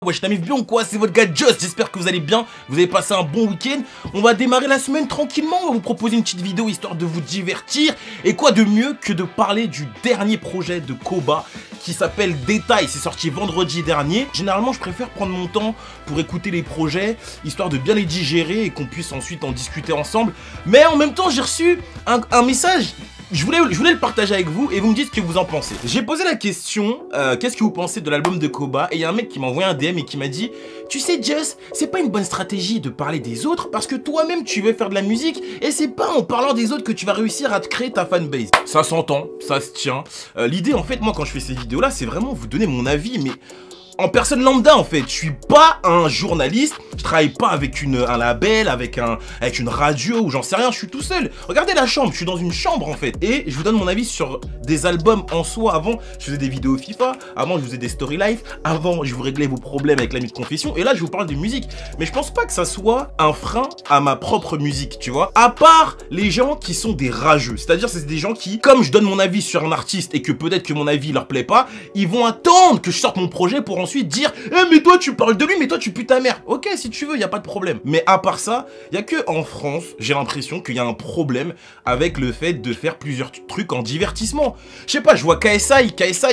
Ouais, je t'amuse bien ou quoi? C'est votre gars Just, j'espère que vous allez bien, vous avez passé un bon week-end. On va démarrer la semaine tranquillement, on va vous proposer une petite vidéo histoire de vous divertir. Et quoi de mieux que de parler du dernier projet de Koba qui s'appelle Détail, c'est sorti vendredi dernier. Généralement, je préfère prendre mon temps pour écouter les projets, histoire de bien les digérer et qu'on puisse ensuite en discuter ensemble. Mais en même temps, j'ai reçu un message. Je voulais le partager avec vous et vous me dites ce que vous en pensez. J'ai posé la question, qu'est-ce que vous pensez de l'album de Koba? Et il y a un mec qui m'a envoyé un DM et qui m'a dit: tu sais Just, c'est pas une bonne stratégie de parler des autres parce que toi-même tu veux faire de la musique et c'est pas en parlant des autres que tu vas réussir à te créer ta fanbase. Ça s'entend, ça se tient. L'idée en fait, moi quand je fais ces vidéos là, c'est vraiment vous donner mon avis, mais en personne lambda en fait. Je suis pas un journaliste, je travaille pas avec un label, avec une radio ou j'en sais rien, je suis tout seul. Regardez la chambre, je suis dans une chambre en fait. Et je vous donne mon avis sur des albums en soi. Avant, je faisais des vidéos FIFA, avant je faisais des story life, avant je vous réglais vos problèmes avec l'ami de confession. Et là je vous parle de musique. Mais je pense pas que ça soit un frein à ma propre musique, tu vois. À part les gens qui sont des rageux. C'est-à-dire c'est des gens qui, comme je donne mon avis sur un artiste et que peut-être que mon avis leur plaît pas, ils vont attendre que je sorte mon projet pour ensuite dire mais toi tu parles de lui, mais toi tu pues ta mère. Ok, si tu veux, y a pas de problème. Mais à part ça, y a que en France, j'ai l'impression qu'il y a un problème avec le fait de faire plusieurs trucs en divertissement. Je sais pas, je vois KSI,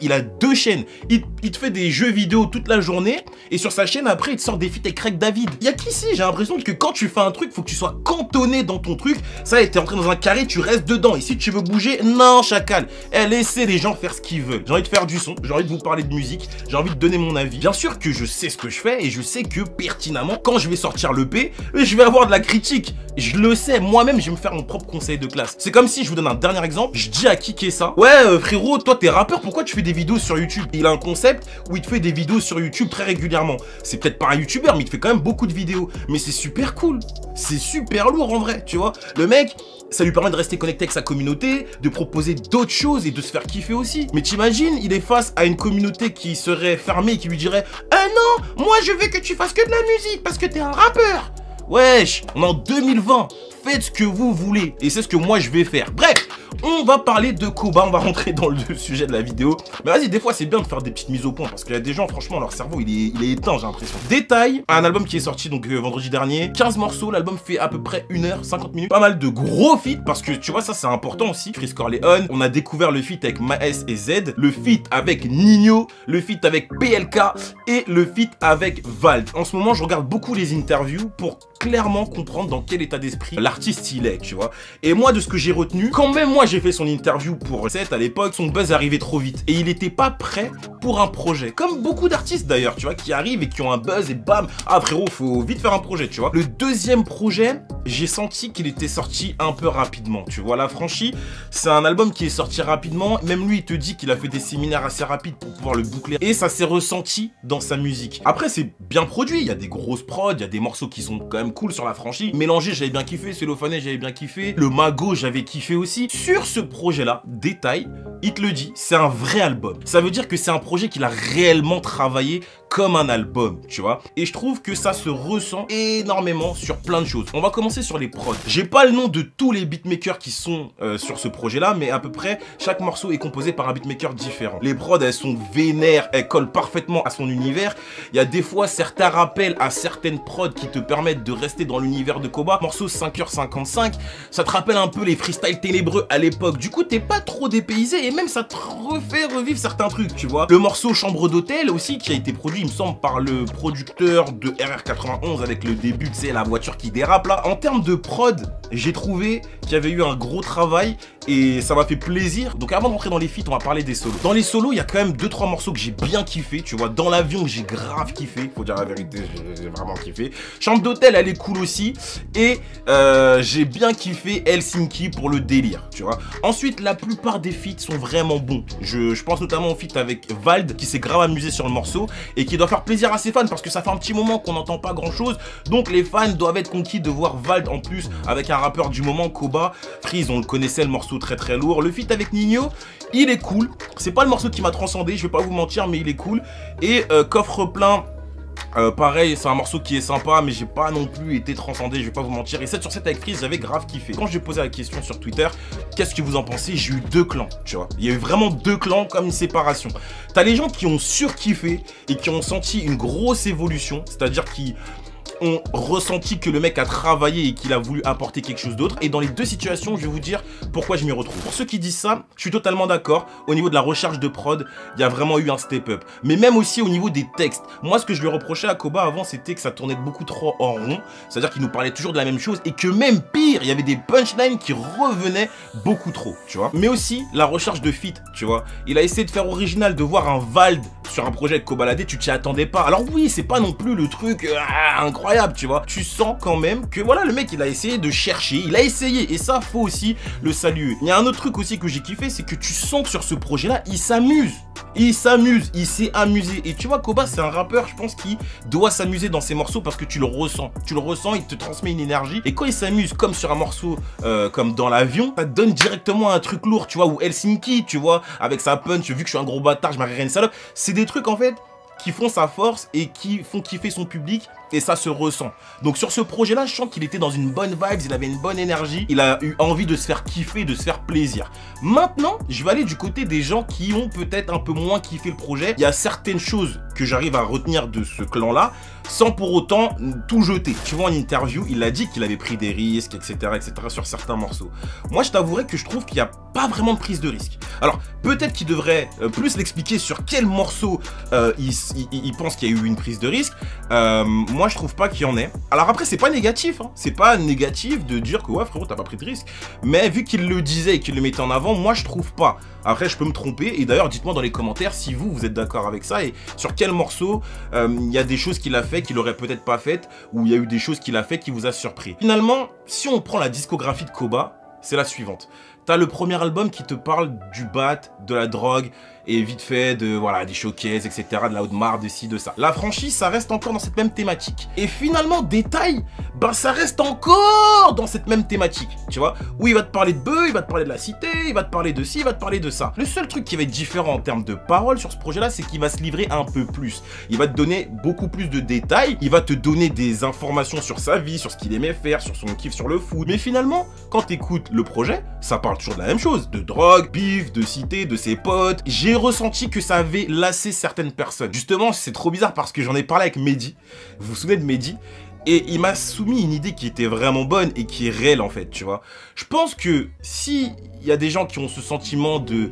il a 2 chaînes. Il te fait des jeux vidéo toute la journée et sur sa chaîne après il te sort des feats avec Craig David. Y a qu'ici, j'ai l'impression que quand tu fais un truc, faut que tu sois cantonné dans ton truc. Ça, t'es entré dans un carré, tu restes dedans. Et si tu veux bouger, non chacal. Laissez les gens faire ce qu'ils veulent. J'ai envie de faire du son, j'ai envie de vous parler de musique, j'ai envie de donner mon avis. Bien sûr que je sais ce que je fais et je sais que pertinemment, quand je vais sortir l'EP, je vais avoir de la critique. Je le sais, moi-même, je vais me faire mon propre conseil de classe. C'est comme si, je vous donne un dernier exemple, je dis à Kike ça: ouais frérot, toi t'es rappeur, pourquoi tu fais des vidéos sur YouTube? Il a un concept où il te fait des vidéos sur YouTube très régulièrement. C'est peut-être pas un youtubeur, mais il te fait quand même beaucoup de vidéos. Mais c'est super cool, c'est super lourd en vrai, tu vois. Le mec, ça lui permet de rester connecté avec sa communauté, de proposer d'autres choses et de se faire kiffer aussi. Mais t'imagines, il est face à une communauté qui serait fermée et qui lui dirait: ah non, moi je veux que tu fasses que de la musique parce que t'es un rappeur. Wesh, on est en 2020, faites ce que vous voulez et c'est ce que moi je vais faire. Bref, on va parler de Koba, on va rentrer dans le sujet de la vidéo. Mais vas-y, des fois c'est bien de faire des petites mises au point parce qu'il y a des gens, franchement, leur cerveau il est éteint, j'ai l'impression. Détail, un album qui est sorti donc vendredi dernier, 15 morceaux, l'album fait à peu près 1h50 minutes. Pas mal de gros feats parce que tu vois, ça c'est important aussi. Chris Corleone, on a découvert le feat avec Maes et Z, le feat avec Nino, le feat avec PLK et le feat avec Vald. En ce moment, je regarde beaucoup les interviews pour clairement comprendre dans quel état d'esprit l'artiste il est, tu vois. Et moi, de ce que j'ai retenu, quand même moi j'ai fait son interview pour 7 à l'époque, son buzz arrivait trop vite et il était pas prêt pour un projet. Comme beaucoup d'artistes d'ailleurs, tu vois, qui arrivent et qui ont un buzz et bam, ah frérot, faut vite faire un projet, tu vois. Le deuxième projet, j'ai senti qu'il était sorti un peu rapidement, tu vois. La Franchie, c'est un album qui est sorti rapidement, même lui il te dit qu'il a fait des séminaires assez rapides pour pouvoir le boucler et ça s'est ressenti dans sa musique. Après c'est bien produit, il y a des grosses prods, il y a des morceaux qui sont quand même cool sur La Franchie. Mélangé, j'avais bien kiffé, Cellophané, j'avais bien kiffé, le Mago, j'avais kiffé aussi. Sur ce projet là, Détail, il te le dit, c'est un vrai album. Ça veut dire que c'est un projet qu'il a réellement travaillé comme un album, tu vois. Et je trouve que ça se ressent énormément sur plein de choses. On va commencer sur les prods. J'ai pas le nom de tous les beatmakers qui sont sur ce projet-là, mais à peu près, chaque morceau est composé par un beatmaker différent. Les prods, elles sont vénères, elles collent parfaitement à son univers. Il y a des fois certains rappels à certaines prods qui te permettent de rester dans l'univers de Koba. Morceau 5h55, ça te rappelle un peu les freestyles ténébreux à l'époque. Du coup, t'es pas trop dépaysé et même ça te refait revivre certains trucs, tu vois. Le morceau Chambre d'hôtel aussi, qui a été produit, il me semble, par le producteur de RR91 avec le début, tu sais, la voiture qui dérape là. En termes de prod, j'ai trouvé qu'il y avait eu un gros travail et ça m'a fait plaisir. Donc avant d'entrer dans les feats, on va parler des solos. Dans les solos, il y a quand même 2-3 morceaux que j'ai bien kiffé, tu vois. Dans l'avion, j'ai grave kiffé, faut dire la vérité, j'ai vraiment kiffé. Chambre d'hôtel, elle est cool aussi. Et j'ai bien kiffé Helsinki pour le délire, tu vois. Ensuite, la plupart des feats sont vraiment bons. Je pense notamment au feat avec Vald qui s'est grave amusé sur le morceau et qui doit faire plaisir à ses fans parce que ça fait un petit moment qu'on n'entend pas grand chose. Donc les fans doivent être conquis de voir Vald en plus avec un rappeur du moment, Koba. Freeze, on le connaissait, le morceau très très lourd. Le feat avec Nino, il est cool. C'est pas le morceau qui m'a transcendé, je vais pas vous mentir, mais il est cool. Et coffre plein Pareil, c'est un morceau qui est sympa, mais j'ai pas non plus été transcendé, je vais pas vous mentir. Et 7 sur 7 avec Freeze, j'avais grave kiffé. Quand j'ai posé la question sur Twitter, qu'est-ce que vous en pensez, j'ai eu 2 clans, tu vois. Il y a eu vraiment 2 clans comme une séparation. T'as les gens qui ont surkiffé et qui ont senti une grosse évolution, c'est-à-dire qui ont ressenti que le mec a travaillé et qu'il a voulu apporter quelque chose d'autre. Et dans les 2 situations, je vais vous dire pourquoi je m'y retrouve. Pour ceux qui disent ça, je suis totalement d'accord. Au niveau de la recherche de prod, il y a vraiment eu un step-up. Mais même aussi au niveau des textes. Moi, ce que je lui reprochais à Koba avant, c'était que ça tournait beaucoup trop en rond. C'est-à-dire qu'il nous parlait toujours de la même chose et que même pire, il y avait des punchlines qui revenaient beaucoup trop, tu vois. Mais aussi la recherche de feat, tu vois. Il a essayé de faire original, de voir un Vald sur un projet avec Kobalade, tu t'y attendais pas. Alors oui, c'est pas non plus le truc incroyable, tu vois. Tu sens quand même que voilà, le mec, il a essayé de chercher, il a essayé. Et ça, faut aussi le saluer. Il y a un autre truc aussi que j'ai kiffé, c'est que tu sens que sur ce projet-là, il s'amuse. Il s'amuse, il s'est amusé. Et tu vois, Koba, c'est un rappeur, je pense, qui doit s'amuser dans ses morceaux parce que tu le ressens. Tu le ressens, il te transmet une énergie. Et quand il s'amuse, comme sur un morceau, comme dans l'avion, ça te donne directement un truc lourd, tu vois, ou Helsinki, tu vois, avec sa punch, vu que je suis un gros bâtard, je m'arrêterai une salope. C'est des trucs, en fait, qui font sa force et qui font kiffer son public. Et ça se ressent. Donc sur ce projet-là, je sens qu'il était dans une bonne vibe, il avait une bonne énergie, il a eu envie de se faire kiffer, de se faire plaisir. Maintenant, je vais aller du côté des gens qui ont peut-être un peu moins kiffé le projet. Il y a certaines choses que j'arrive à retenir de ce clan-là, sans pour autant tout jeter. Tu vois, en interview, il a dit qu'il avait pris des risques, etc., sur certains morceaux. Moi, je t'avouerai que je trouve qu'il n'y a pas vraiment de prise de risque. Alors, peut-être qu'il devrait plus l'expliquer sur quel morceau il pense qu'il y a eu une prise de risque. Moi, je trouve pas qu'il y en ait. Alors après, c'est pas négatif, hein. C'est pas négatif de dire que ouais, frérot, t'as pas pris de risque. Mais vu qu'il le disait et qu'il le mettait en avant, moi, je trouve pas. Après, je peux me tromper. Et d'ailleurs, dites-moi dans les commentaires si vous êtes d'accord avec ça et sur quel morceau il y a des choses qu'il a fait qu'il aurait peut-être pas faites, ou il y a eu des choses qu'il a fait qui vous a surpris. Finalement, si on prend la discographie de Koba, c'est la suivante. T'as le premier album qui te parle du bat, de la drogue, et vite fait de, voilà, des showcases, etc., de la Audemars, de ci, de ça. La franchise, ça reste encore dans cette même thématique. Et finalement, Détail, ben ça reste encore dans cette même thématique, tu vois, où il va te parler de bœufs, il va te parler de la cité, il va te parler de ci, il va te parler de ça. Le seul truc qui va être différent en termes de paroles sur ce projet-là, c'est qu'il va se livrer un peu plus. Il va te donner beaucoup plus de détails, il va te donner des informations sur sa vie, sur ce qu'il aimait faire, sur son kiff sur le foot. Mais finalement, quand t'écoutes le projet, ça parle toujours de la même chose, de drogue, bif, de cité, de ses potes. J'ai ressenti que ça avait lassé certaines personnes. Justement, c'est trop bizarre parce que j'en ai parlé avec Mehdi. Vous vous souvenez de Mehdi? Et il m'a soumis une idée qui était vraiment bonne et qui est réelle en fait, tu vois. Je pense que si il y a des gens qui ont ce sentiment de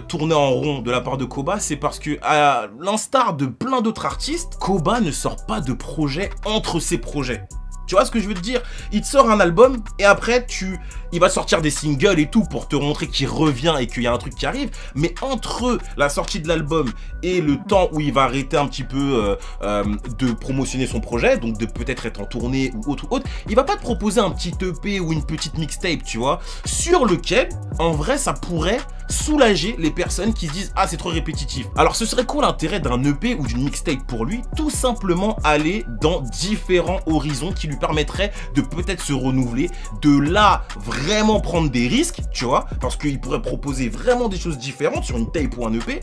tourner en rond de la part de Koba, c'est parce que à l'instar de plein d'autres artistes, Koba ne sort pas de projet entre ses projets. Tu vois ce que je veux te dire? Il te sort un album et après il va sortir des singles et tout pour te montrer qu'il revient et qu'il y a un truc qui arrive. Mais entre la sortie de l'album et le temps où il va arrêter un petit peu de promotionner son projet, donc de peut-être être en tournée ou autre, il va pas te proposer un petit EP ou une petite mixtape, tu vois, sur lequel, en vrai, ça pourrait soulager les personnes qui se disent « Ah, c'est trop répétitif ». Alors, ce serait quoi l'intérêt d'un EP ou d'une mixtape pour lui? Tout simplement aller dans différents horizons qui lui permettraient de peut-être se renouveler, de là vraiment prendre des risques, tu vois, parce qu'il pourrait proposer vraiment des choses différentes sur une tape ou un EP,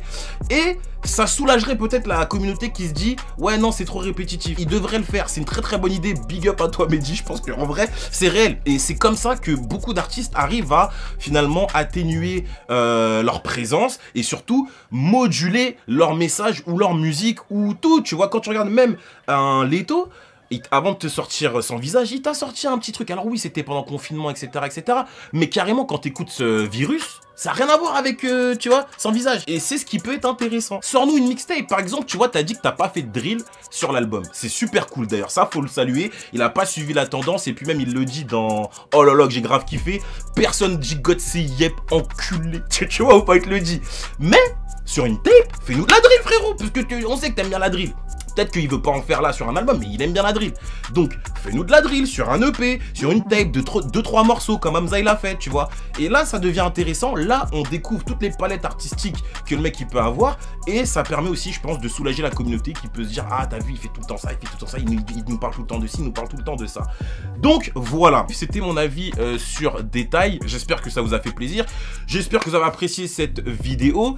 et ça soulagerait peut-être la communauté qui se dit « Ouais, non, c'est trop répétitif ». Il devrait le faire, c'est une très très bonne idée, big up à toi Mehdi, je pense qu'en vrai, c'est réel. Et c'est comme ça que beaucoup d'artistes arrivent à finalement atténuer leur présence et surtout moduler leur message ou leur musique ou tout, tu vois. Quand tu regardes même un Leto, avant de te sortir Sans Visage, il t'a sorti un petit truc. Alors oui, c'était pendant le confinement, etc., etc. Mais carrément, quand t'écoutes ce Virus, ça n'a rien à voir avec, tu vois, Sans Visage. Et c'est ce qui peut être intéressant. Sors-nous une mixtape, par exemple, tu vois, t'as dit que t'as pas fait de drill sur l'album. C'est super cool, d'ailleurs, ça, faut le saluer. Il a pas suivi la tendance, et puis même, il le dit dans Oh là là, que j'ai grave kiffé. Personne gigote c'est yep, enculé. Tu vois, ou pas, il te le dit. Mais, sur une tape, fais-nous de la drill, frérot, parce que on sait que t'aimes bien la drill. Peut-être qu'il veut pas en faire là sur un album, mais il aime bien la drill. Donc, fais-nous de la drill sur un EP, sur une tape de 2-3 morceaux comme Hamza il a fait, tu vois. Et là, ça devient intéressant. Là, on découvre toutes les palettes artistiques que le mec il peut avoir. Et ça permet aussi, je pense, de soulager la communauté qui peut se dire, ah, t'as vu, il fait tout le temps ça, il fait tout le temps ça, il nous parle tout le temps de ci, il nous parle tout le temps de ça. Donc, voilà. C'était mon avis sur Détail. J'espère que ça vous a fait plaisir. J'espère que vous avez apprécié cette vidéo.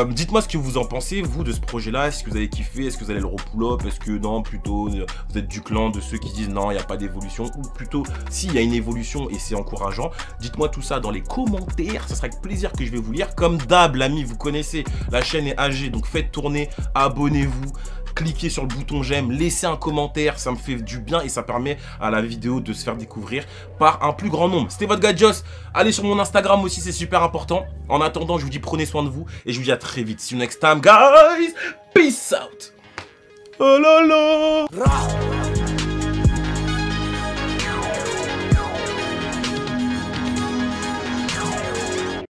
Dites-moi ce que vous en pensez, vous, de ce projet-là. Est-ce que vous avez kiffé? Est-ce que vous allez le repull-up? Est-ce que non, plutôt, vous êtes du clan de ceux qui disent non, il n'y a pas d'évolution? Ou plutôt, s'il y a une évolution et c'est encourageant, dites-moi tout ça dans les commentaires. Ça sera avec plaisir que je vais vous lire. Comme d'hab, l'ami, vous connaissez, la chaîne est âgée, donc faites tourner, abonnez-vous. Cliquez sur le bouton j'aime, laissez un commentaire, ça me fait du bien et ça permet à la vidéo de se faire découvrir par un plus grand nombre. C'était votre gars Joss, allez sur mon Instagram aussi, c'est super important. En attendant, je vous dis prenez soin de vous et je vous dis à très vite. See you next time guys, peace out. Oh là là.